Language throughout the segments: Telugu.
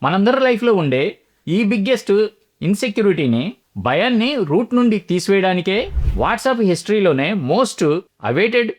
మనందరి లైఫ్లో ఉండే ఈ బిగ్గెస్ట్ ఇన్సెక్యూరిటీని, భయాన్ని రూట్ నుండి తీసివేయడానికే వాట్సాప్ హిస్టరీలోనే మోస్ట్ అవైటెడ్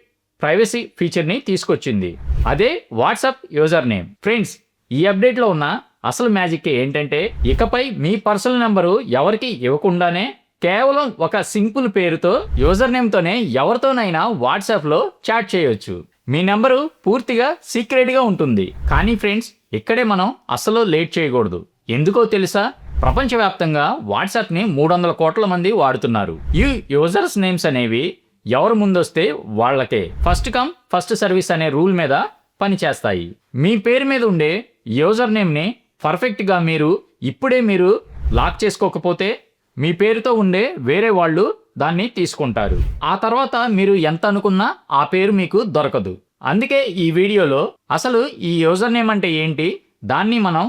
ప్రైవసీ ఫీచర్ని తీసుకొచ్చింది. అదే వాట్సాప్ యూజర్ నేమ్. ఫ్రెండ్స్, ఈ అప్డేట్లో ఉన్న అసలు మ్యాజిక్ ఏంటంటే, ఇకపై మీ పర్సనల్ నెంబరు ఎవరికి ఇవ్వకుండానే కేవలం ఒక సింపుల్ పేరుతో, యూజర్ నేమ్తోనే ఎవరితోనైనా వాట్సాప్లో చాట్ చేయొచ్చు. మీ నెంబరు పూర్తిగా సీక్రెట్గా ఉంటుంది. కానీ ఫ్రెండ్స్, ఇక్కడే మనం అసలు లేట్ చేయకూడదు. ఎందుకో తెలుసా? ప్రపంచవ్యాప్తంగా వాట్సాప్ని 300 కోట్ల మంది వాడుతున్నారు. ఈ యూజర్స్ నేమ్స్ అనేవి ఎవరు ముందొస్తే వాళ్ళకే ఫస్ట్ కమ్ ఫస్ట్ సర్వీస్ అనే రూల్ మీద పనిచేస్తాయి. మీ పేరు మీద ఉండే యూజర్ నేమ్ని పర్ఫెక్ట్గా మీరు లాక్ చేసుకోకపోతే మీ పేరుతో ఉండే వేరే వాళ్ళు దాన్ని తీసుకుంటారు. ఆ తర్వాత మీరు ఎంత అనుకున్నా ఆ పేరు మీకు దొరకదు. అందుకే ఈ వీడియోలో అసలు ఈ యూజర్ నేమ్ అంటే ఏంటి, దాన్ని మనం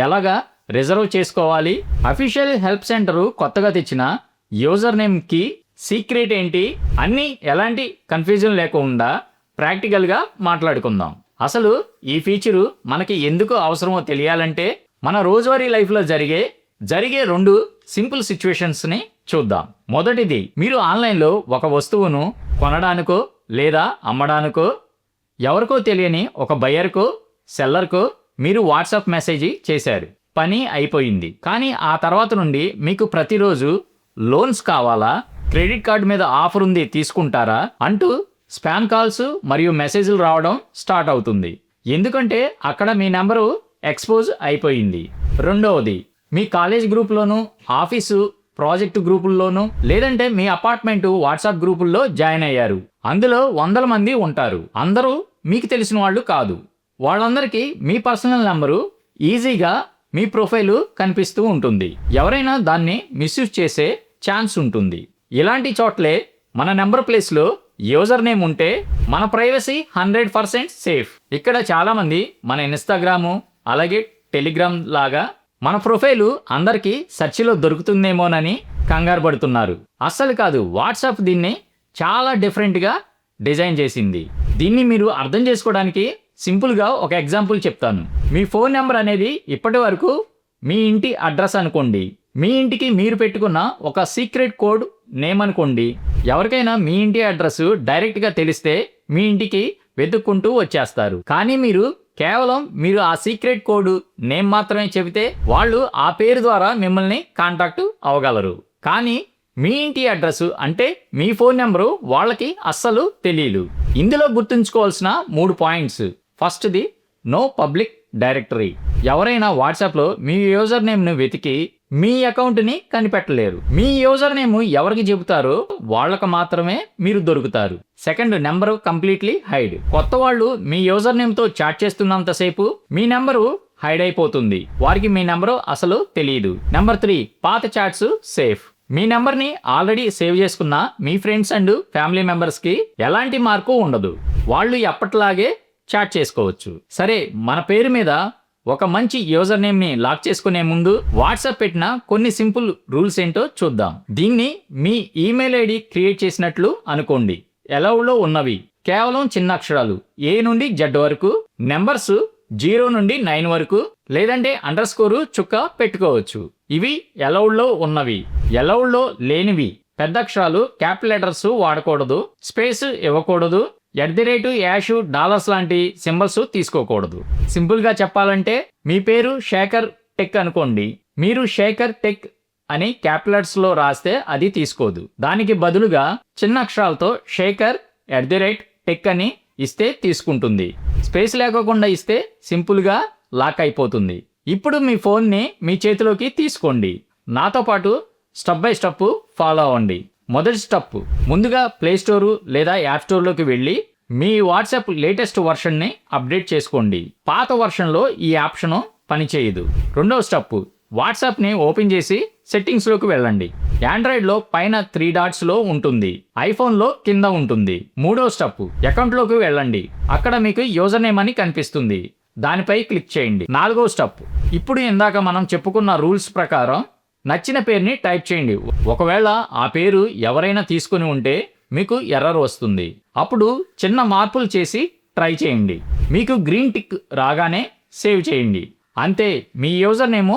ఎలాగా రిజర్వ్ చేసుకోవాలి, అఫీషియల్ హెల్ప్ సెంటర్ కొత్తగా తెచ్చిన యూజర్ నేమ్కి సీక్రెట్ ఏంటి, అన్నీ ఎలాంటి కన్ఫ్యూజన్ లేకుండా ప్రాక్టికల్గా మాట్లాడుకుందాం. అసలు ఈ ఫీచరు మనకి ఎందుకు అవసరమో తెలియాలంటే మన రోజువారీ లైఫ్లో జరిగే 2 సింపుల్ సిచ్యువేషన్స్ని చూద్దాం. మొదటిది, మీరు ఆన్లైన్లో ఒక వస్తువును కొనడానికో లేదా అమ్మడానికో ఎవరికో తెలియని ఒక బయ్యర్కో సెల్లర్కో మీరు వాట్సాప్ మెసేజ్ చేశారు. పని అయిపోయింది. కానీ ఆ తర్వాత నుండి మీకు ప్రతిరోజు లోన్స్ కావాలా, క్రెడిట్ కార్డు మీద ఆఫర్ ఉంది తీసుకుంటారా అంటూ స్పామ్ కాల్స్ మరియు మెసేజ్లు రావడం స్టార్ట్ అవుతుంది. ఎందుకంటే అక్కడ మీ నెంబరు ఎక్స్పోజ్ అయిపోయింది. రెండవది, మీ కాలేజ్ గ్రూప్లోను, ఆఫీసు ప్రాజెక్టు గ్రూపుల్లోనూ, లేదంటే మీ అపార్ట్మెంటు వాట్సాప్ గ్రూపుల్లో జాయిన్ అయ్యారు. అందులో 100 మంది ఉంటారు. అందరూ మీకు తెలిసిన వాళ్ళు కాదు. వాళ్ళందరికీ మీ పర్సనల్ నెంబరు ఈజీగా మీ ప్రొఫైలు కనిపిస్తూ ఉంటుంది. ఎవరైనా దాన్ని మిస్యూజ్ చేసే ఛాన్స్ ఉంటుంది. ఇలాంటి చోట్లే మన నెంబర్ ప్లేస్లో యూజర్ నేమ్ ఉంటే మన ప్రైవసీ 100% సేఫ్. ఇక్కడ చాలామంది మన ఇన్స్టాగ్రాము అలాగే టెలిగ్రామ్ లాగా మన ప్రొఫైలు అందరికీ సెర్చ్లో దొరుకుతుందేమోనని కంగారు పడుతున్నారు. అస్సలు కాదు. వాట్సాప్ దీన్ని చాలా డిఫరెంట్గా డిజైన్ చేసింది. దీన్ని మీరు అర్థం చేసుకోవడానికి సింపుల్గా ఒక ఎగ్జాంపుల్ చెప్తాను. మీ ఫోన్ నెంబర్ అనేది ఇప్పటి వరకు మీ ఇంటి అడ్రస్ అనుకోండి. మీ ఇంటికి మీరు పెట్టుకున్న ఒక సీక్రెట్ కోడ్ నేమ్ అనుకోండి. ఎవరికైనా మీ ఇంటి అడ్రస్ డైరెక్ట్గా తెలిస్తే మీ ఇంటికి వెతుక్కుంటూ వచ్చేస్తారు. కానీ కేవలం మీరు ఆ సీక్రెట్ కోడ్ నేమ్ మాత్రమే చెబితే వాళ్ళు ఆ పేరు ద్వారా మిమ్మల్ని కాంటాక్ట్ అవ్వగలరు. కానీ మీ ఇంటి అడ్రస్ అంటే మీ ఫోన్ నెంబరు వాళ్ళకి అస్సలు తెలియదు. ఇందులో గుర్తుంచుకోవాల్సిన 3 పాయింట్స్. ఫస్ట్ది, నో పబ్లిక్ డైరెక్టరీ. ఎవరైనా వాట్సాప్లో మీ యూజర్ నేమ్ను వెతికి మీ అకౌంట్ని కనిపెట్టలేరు. మీ యూజర్ నేమ్ ఎవరికి చెబుతారో వాళ్ళకు మాత్రమే మీరు దొరుకుతారు. Second, number completely hide. కొత్త వాళ్ళు మీ యూజర్ నేమ్తో చాట్ చేస్తున్నంతసేపు మీ నెంబరు హైడ్ అయిపోతుంది. వారికి మీ నెంబరు అసలు తెలియదు. నెంబర్ 3, పాత చాట్స్ సేఫ్. మీ నెంబర్ని ఆల్రెడీ సేవ్ చేసుకున్న మీ ఫ్రెండ్స్ అండ్ ఫ్యామిలీ మెంబర్స్కి ఎలాంటి మార్పు ఉండదు. వాళ్ళు ఎప్పటిలాగే చాట్ చేసుకోవచ్చు. సరే, మన పేరు మీద ఒక మంచి యూజర్ నేమ్ని లాక్ చేసుకునే ముందు వాట్సాప్ పెట్టిన కొన్ని సింపుల్ రూల్స్ ఏంటో చూద్దాం. దీన్ని మీ ఈమెయిల్ ఐడి క్రియేట్ చేసినట్లు అనుకోండి. అలౌడ్లో ఉన్నవి కేవలం చిన్న అక్షరాలు ఏ నుండి జెడ్ వరకు, నెంబర్స్ 0 నుండి 9 వరకు, లేదంటే అండర్స్కోరు చుక్క పెట్టుకోవచ్చు. ఇవి అలౌడ్లో ఉన్నవి. అలౌడ్లో లేనివి పెద్ద అక్షరాలు, క్యాపిటల్ లెటర్స్ వాడకూడదు, స్పేస్ ఇవ్వకూడదు, @ డాలర్స్ లాంటి సింబల్స్ తీసుకోకూడదు. సింపుల్గా చెప్పాలంటే మీ పేరు శేఖర్ టెక్ అనుకోండి. మీరు శేఖర్ టెక్ అని క్యాపిటల్స్లో రాస్తే అది తీసుకోదు. దానికి బదులుగా చిన్న అక్షరాలతో శేఖర్ @టెక్ అని ఇస్తే తీసుకుంటుంది. స్పేస్ లేకోకుండా ఇస్తే సింపుల్గా లాక్ అయిపోతుంది. ఇప్పుడు మీ ఫోన్ని మీ చేతిలోకి తీసుకోండి. నాతో పాటు స్టెప్ బై స్టెప్ ఫాలో అవ్వండి. మొదటి స్టెప్, ముందుగా ప్లే స్టోరు లేదా యాప్ స్టోర్లోకి వెళ్ళి మీ వాట్సాప్ లేటెస్ట్ వర్షన్ని అప్డేట్ చేసుకోండి. పాత వర్షన్లో ఈ ఆప్షన్ పనిచేయదు. రెండవ స్టెప్, వాట్సాప్ని ఓపెన్ చేసి సెట్టింగ్స్లోకి వెళ్ళండి. ఆండ్రాయిడ్లో పైన 3 డాట్స్లో ఉంటుంది, ఐఫోన్లో కింద ఉంటుంది. మూడో స్టెప్, అకౌంట్లోకి వెళ్ళండి. అక్కడ మీకు యూజర్ నేమ్ అని కనిపిస్తుంది, దానిపై క్లిక్ చేయండి. నాలుగో స్టెప్, ఇప్పుడు ఇందాక మనం చెప్పుకున్న రూల్స్ ప్రకారం నచ్చిన పేరుని టైప్ చేయండి. ఒకవేళ ఆ పేరు ఎవరైనా తీసుకుని ఉంటే మీకు ఎర్రర్ వస్తుంది. అప్పుడు చిన్న మార్పులు చేసి ట్రై చేయండి. మీకు గ్రీన్ టిక్ రాగానే సేవ్ చేయండి. అంతే, మీ యూజర్ నేమ్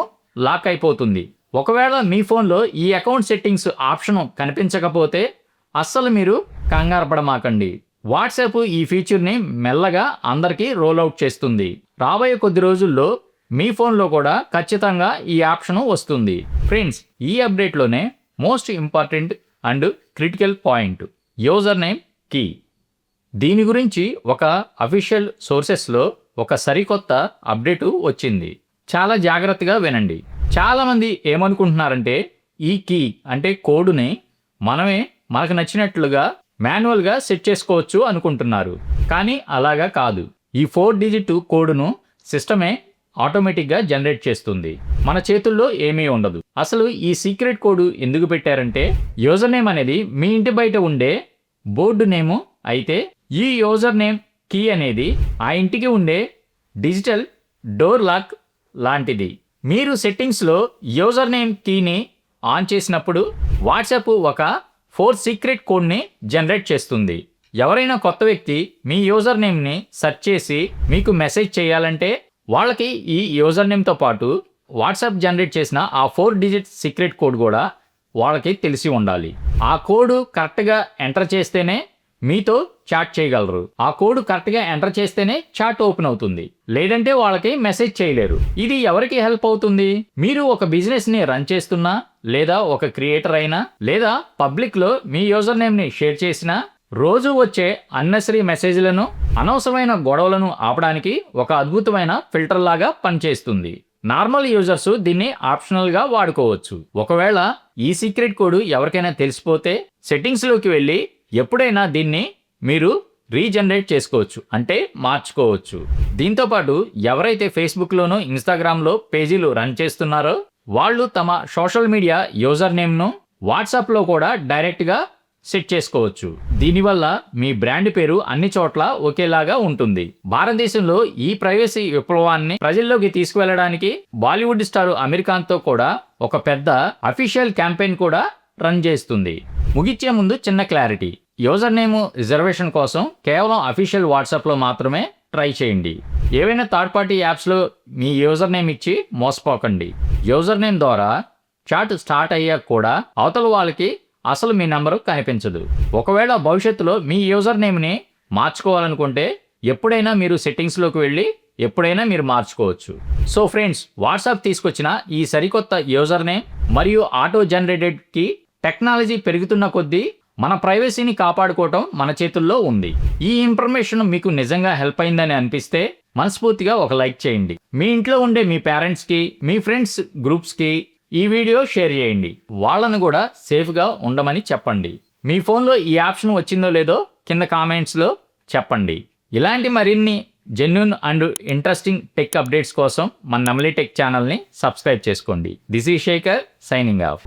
లాక్ అయిపోతుంది. ఒకవేళ మీ ఫోన్లో ఈ అకౌంట్ సెట్టింగ్స్ ఆప్షన్ కనిపించకపోతే అస్సలు మీరు కంగారు పడమాకండి. వాట్సాప్ ఈ ఫీచర్ని మెల్లగా అందరికీ రోల్అవుట్ చేస్తుంది. రాబోయే కొద్ది రోజుల్లో మీ ఫోన్లో కూడా ఖచ్చితంగా ఈ ఆప్షన్ వస్తుంది. ఫ్రెండ్స్, ఈ అప్డేట్లోనే most important and critical point user name key. దీని గురించి ఒక అఫీషియల్ సోర్సెస్లో ఒక సరికొత్త అప్డేటు వచ్చింది. చాలా జాగ్రత్తగా వినండి. చాలామంది ఏమనుకుంటున్నారంటే ఈ కీ అంటే కోడుని మనకు నచ్చినట్లుగా మాన్యువల్గా సెట్ చేసుకోవచ్చు అనుకుంటున్నారు. కానీ అలాగా కాదు. ఈ 4 డిజిట్ కోడును సిస్టమే ఆటోమేటిక్గా జనరేట్ చేస్తుంది. మన చేతుల్లో ఏమీ ఉండదు. అసలు ఈ సీక్రెట్ కోడ్ ఎందుకు పెట్టారంటే యూజర్ నేమ్ అనేది మీ ఇంటి బయట ఉండే బోర్డు నేము అయితే ఈ యూజర్ నేమ్ కీ అనేది ఆ ఇంటికి ఉండే డిజిటల్ డోర్ లాక్ లాంటిది. మీరు సెట్టింగ్స్లో యూజర్ నేమ్ కీని ఆన్ చేసినప్పుడు వాట్సాప్ ఒక 4 సీక్రెట్ కోడ్ని జనరేట్ చేస్తుంది. ఎవరైనా కొత్త వ్యక్తి మీ యూజర్ నేమ్ని సెర్చ్ చేసి మీకు మెసేజ్ చేయాలంటే వాళ్ళకి ఈ యూజర్ నేమ్తో పాటు వాట్సాప్ జనరేట్ చేసిన ఆ 4 డిజిట్ సీక్రెట్ కోడ్ కూడా వాళ్ళకి తెలిసి ఉండాలి. ఆ కోడ్ కరెక్ట్గా ఎంటర్ చేస్తేనే మీతో చాట్ చేయగలరు. ఆ కోడ్ కరెక్ట్గా ఎంటర్ చేస్తేనే చాట్ ఓపెన్ అవుతుంది. లేదంటే వాళ్ళకి మెసేజ్ చేయలేరు. ఇది ఎవరికి హెల్ప్ అవుతుంది? మీరు ఒక బిజినెస్ని రన్ చేస్తున్నా, లేదా ఒక క్రియేటర్ అయినా, లేదా పబ్లిక్లో మీ యూజర్ నేమ్ని షేర్ చేసినా రోజు వచ్చే అన్నెసరీ మెసేజ్లను, అనవసరమైన గొడవలను ఆపడానికి ఒక అద్భుతమైన ఫిల్టర్ లాగా పనిచేస్తుంది. నార్మల్ యూజర్స్ దీన్ని ఆప్షనల్గా వాడుకోవచ్చు. ఒకవేళ ఈ సీక్రెట్ కోడ్ ఎవరికైనా తెలిసిపోతే సెట్టింగ్స్లోకి వెళ్ళి ఎప్పుడైనా దీన్ని మీరు రీజనరేట్ చేసుకోవచ్చు, అంటే మార్చుకోవచ్చు. దీంతోపాటు ఎవరైతే ఫేస్బుక్లోనూ ఇన్స్టాగ్రామ్లో పేజీలు రన్ చేస్తున్నారో వాళ్ళు తమ సోషల్ మీడియా యూజర్ నేమ్ను వాట్సాప్లో కూడా డైరెక్ట్గా సెట్ చేసుకోవచ్చు. దీనివల్ల మీ బ్రాండ్ పేరు అన్ని చోట్ల ఒకేలాగా ఉంటుంది. భారతదేశంలో ఈ ప్రైవసీ విప్లవాన్ని ప్రజల్లోకి తీసుకువెళ్ళడానికి బాలీవుడ్ స్టార్ అమీర్ ఖాన్తో కూడా ఒక పెద్ద అఫీషియల్ క్యాంపెయిన్ కూడా రన్ చేస్తుంది. ముగించే ముందు చిన్న క్లారిటీ. యూజర్ నేమ్ రిజర్వేషన్ కోసం కేవలం అఫీషియల్ వాట్సాప్లో మాత్రమే ట్రై చేయండి. ఏవైనా థర్డ్ పార్టీ యాప్స్లో మీ యూజర్ నేమ్ ఇచ్చి మోసపోకండి. యూజర్ నేమ్ ద్వారా చాట్ స్టార్ట్ అయ్యాక కూడా అవతల వాళ్ళకి అసలు మీ నంబరు కనిపించదు. ఒకవేళ భవిష్యత్తులో మీ యూజర్ నేమ్ని మార్చుకోవాలనుకుంటే ఎప్పుడైనా మీరు సెట్టింగ్స్లోకి వెళ్ళి ఎప్పుడైనా మీరు మార్చుకోవచ్చు. సో ఫ్రెండ్స్, వాట్సాప్ తీసుకొచ్చిన ఈ సరికొత్త యూజర్ నేమ్ మరియు ఆటో జనరేటెడ్ కి టెక్నాలజీ పెరుగుతున్న కొద్దీ మన ప్రైవసీని కాపాడుకోవటం మన చేతుల్లో ఉంది. ఈ ఇన్ఫర్మేషన్ మీకు నిజంగా హెల్ప్ అయిందని అనిపిస్తే మనస్ఫూర్తిగా ఒక లైక్ చేయండి. మీ ఇంట్లో ఉండే మీ పేరెంట్స్కి, మీ ఫ్రెండ్స్ గ్రూప్స్కి ఈ వీడియో షేర్ చేయండి. వాళ్ళను కూడా సేఫ్గా ఉండమని చెప్పండి. మీ ఫోన్లో ఈ ఆప్షన్ వచ్చిందో లేదో కింద కామెంట్స్లో చెప్పండి. ఇలాంటి మరిన్ని genuine and interesting tech updates కోసం మన నమలి టెక్ ఛానల్ని సబ్స్క్రైబ్ చేసుకోండి. This is Shekhar signing of.